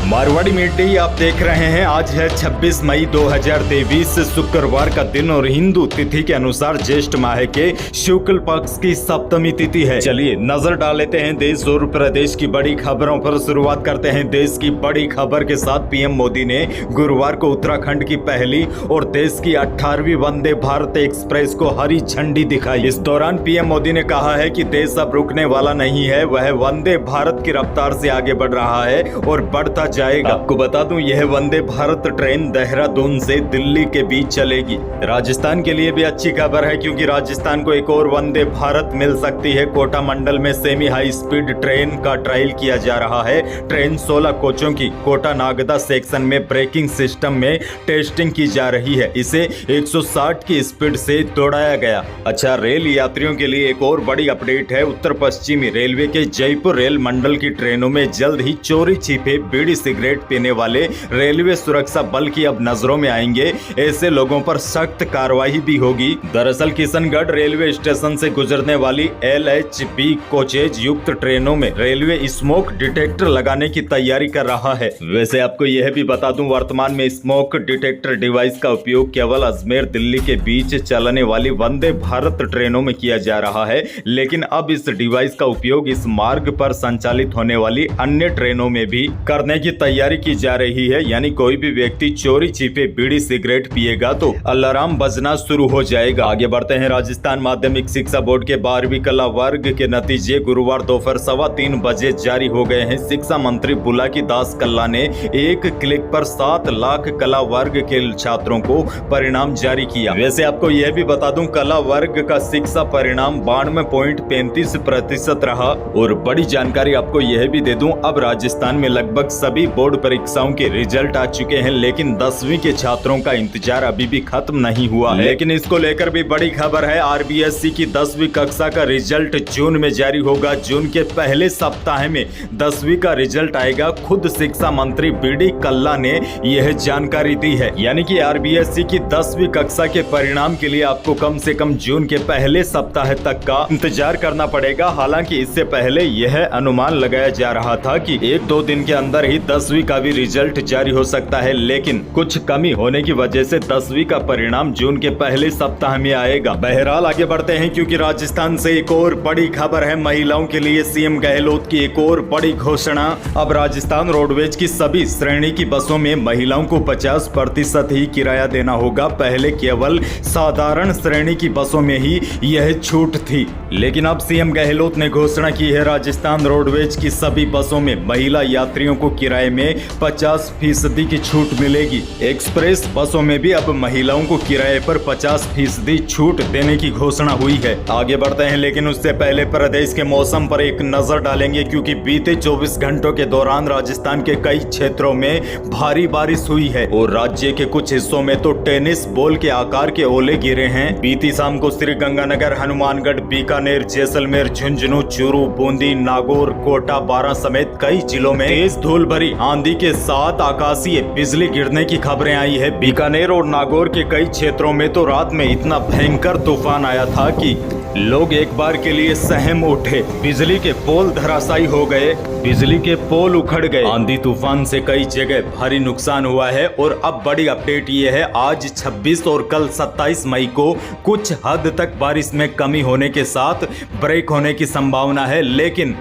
Marwari media आप देख रहे हैं। आज है 26 मई 2023 शुक्रवार का दिन और हिंदू तिथि के अनुसार ज्येष्ठ माह के शुक्ल पक्ष की सप्तमी तिथि है। चलिए नजर डाल लेते हैं देश और प्रदेश की बड़ी खबरों पर। शुरुआत करते हैं देश की बड़ी खबर के साथ। पीएम मोदी ने गुरुवार को उत्तराखंड की पहली और देश की 18वीं वंदे भारत एक्सप्रेस को हरी झंडी दिखाई। इस दौरान पीएम मोदी ने कहा है कि देश अब रुकने वाला नहीं है, वह वंदे भारत की रफ्तार से आगे बढ़ रहा है और बढ़ता जाएगा। आपको बता दूं, यह वंदे भारत ट्रेन देहरादून से दिल्ली के बीच चलेगी। राजस्थान के लिए भी अच्छी खबर है क्योंकि राजस्थान को एक और वंदे भारत मिल सकती है। कोटा मंडल में सेमी हाई स्पीड ट्रेन का ट्रायल किया जा रहा है। ट्रेन 16 कोचों की कोटा नागदा सेक्शन में ब्रेकिंग सिस्टम में टेस्टिंग की जा रही है। इसे 160 की स्पीड से दौड़ाया गया। अच्छा, रेल यात्रियों के लिए एक और बड़ी अपडेट है। उत्तर पश्चिमी रेलवे के जयपुर रेल मंडल की ट्रेनों में जल्द ही चोरी छिपे बीड़ी सिगरेट पीने वाले रेलवे सुरक्षा बल की अब नजरों में आएंगे। ऐसे लोगों पर सख्त कार्रवाई भी होगी। दरअसल किशनगढ़ रेलवे स्टेशन से गुजरने वाली LHB कोचेज युक्त ट्रेनों में रेलवे स्मोक डिटेक्टर लगाने की तैयारी कर रहा है। वैसे आपको यह भी बता दूं, वर्तमान में स्मोक डिटेक्टर डिवाइस का उपयोग केवल अजमेर दिल्ली के बीच चलने वाली वंदे भारत ट्रेनों में किया जा रहा है, लेकिन अब इस डिवाइस का उपयोग इस मार्ग पर संचालित होने वाली अन्य ट्रेनों में भी करने की तैयारी की जा रही है। यानी कोई भी व्यक्ति चोरी छिपे बीड़ी सिगरेट पिएगा तो अलार्म बजना शुरू हो जाएगा। आगे बढ़ते हैं। राजस्थान माध्यमिक शिक्षा बोर्ड के 12वीं कला वर्ग के नतीजे गुरुवार दोपहर 3:15 बजे जारी हो गए हैं। शिक्षा मंत्री बुलाकी दास कल्ला ने एक क्लिक पर 7 लाख कला वर्ग के छात्रों को परिणाम जारी किया। वैसे आपको यह भी बता दूं, कला वर्ग का शिक्षा परिणाम 92.35% रहा। और बड़ी जानकारी आपको यह भी दे दूं, अब राजस्थान में लगभग सभी बोर्ड परीक्षाओं के रिजल्ट आ चुके हैं, लेकिन 10वीं के छात्रों का इंतजार अभी भी खत्म नहीं हुआ है। लेकिन इसको लेकर भी बड़ी खबर है। RBSE की 10वीं कक्षा का रिजल्ट जून में जारी होगा। जून के पहले सप्ताह में 10वीं का रिजल्ट आएगा। खुद शिक्षा मंत्री BD कल्ला ने यह जानकारी दी है। यानी कि RBSE की 10वीं कक्षा के परिणाम के लिए आपको कम से कम जून के पहले सप्ताह तक का इंतजार करना पड़ेगा। हालांकि इससे पहले यह अनुमान लगाया जा रहा था कि 1-2 दिन के अंदर ही 10वीं का भी रिजल्ट जारी हो सकता है, लेकिन कुछ कमी होने की वजह से 10वीं का परिणाम जून के पहले सप्ताह में आएगा। बहरहाल आगे बढ़ते हैं क्योंकि राजस्थान से एक और बड़ी खबर है। महिलाओं के लिए सीएम गहलोत की एक और बड़ी घोषणा। अब राजस्थान रोडवेज की सभी श्रेणी की बसों में महिलाओं को 50% ही किराया देना होगा। पहले केवल साधारण श्रेणी की बसों में ही यह छूट थी, लेकिन अब सीएम गहलोत ने घोषणा की है राजस्थान रोडवेज की सभी बसों में महिला यात्रियों को किराए में 50% की छूट मिलेगी। एक्सप्रेस बसों में भी अब महिलाओं को किराए पर 50% छूट देने की घोषणा हुई है। आगे बढ़ते हैं, लेकिन उससे पहले प्रदेश के मौसम पर एक नजर डालेंगे क्योंकि बीते 24 घंटों के दौरान राजस्थान के कई क्षेत्रों में भारी बारिश हुई है और राज्य के कुछ हिस्सों में तो टेनिस बॉल के आकार के ओले गिरे हैं। बीती शाम को श्रीगंगानगर, हनुमानगढ़, बीकानेर, जैसलमेर, झुंझुनू, चूरू, बूंदी, नागौर, कोटा, बारां समेत कई जिलों में तेज धूल भरी आंधी के साथ आकाशीय बिजली गिरने की खबरें आई है। बीकानेर और नागौर के कई क्षेत्रों में तो रात में इतना भयंकर तूफान आया था कि लोग एक बार के लिए सहम उठे। बिजली के पोल धराशायी हो गए, बिजली के पोल उखड़ गए। आंधी तूफान से कई जगह भारी नुकसान हुआ है। और अब बड़ी अपडेट ये है, आज 26 और कल 27 मई को कुछ हद तक बारिश में कमी होने के साथ ब्रेक होने की संभावना है, लेकिन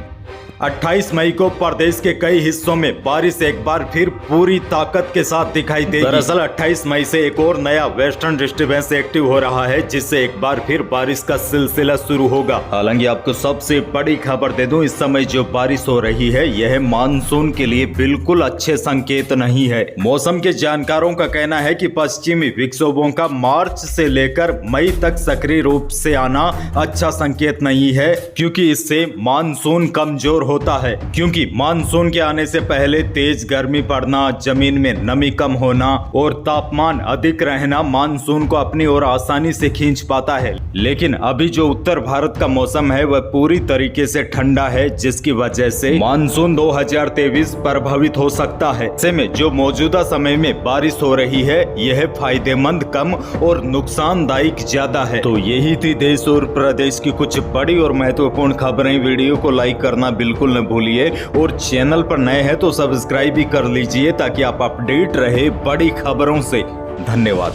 28 मई को प्रदेश के कई हिस्सों में बारिश एक बार फिर पूरी ताकत के साथ दिखाई देगी। दरअसल 28 मई से एक और नया वेस्टर्न डिस्टर्बेंस एक्टिव हो रहा है, जिससे एक बार फिर बारिश का सिलसिला शुरू होगा। हालांकि आपको सबसे बड़ी खबर दे दूं, इस समय जो बारिश हो रही है यह मानसून के लिए बिल्कुल अच्छे संकेत नहीं है। मौसम के जानकारों का कहना है कि पश्चिमी विक्षोभों का मार्च से लेकर मई तक सक्रिय रूप से आना अच्छा संकेत नहीं है, क्योंकि इससे मानसून कमजोर होता है। क्योंकि मानसून के आने से पहले तेज गर्मी पड़ना, जमीन में नमी कम होना और तापमान अधिक रहना मानसून को अपनी ओर आसानी से खींच पाता है। लेकिन अभी जो उत्तर भारत का मौसम है वह पूरी तरीके से ठंडा है, जिसकी वजह से मानसून 2023 प्रभावित हो सकता है। ऐसे में जो मौजूदा समय में बारिश हो रही है यह फायदेमंद कम और नुकसानदायक ज्यादा है। तो यही थी देश और प्रदेश की कुछ बड़ी और महत्वपूर्ण खबरें। वीडियो को लाइक करना बिल्कुल बिल्कुल न भूलिए और चैनल पर नए हैं तो सब्सक्राइब भी कर लीजिए ताकि आप अपडेट रहे बड़ी खबरों से। धन्यवाद।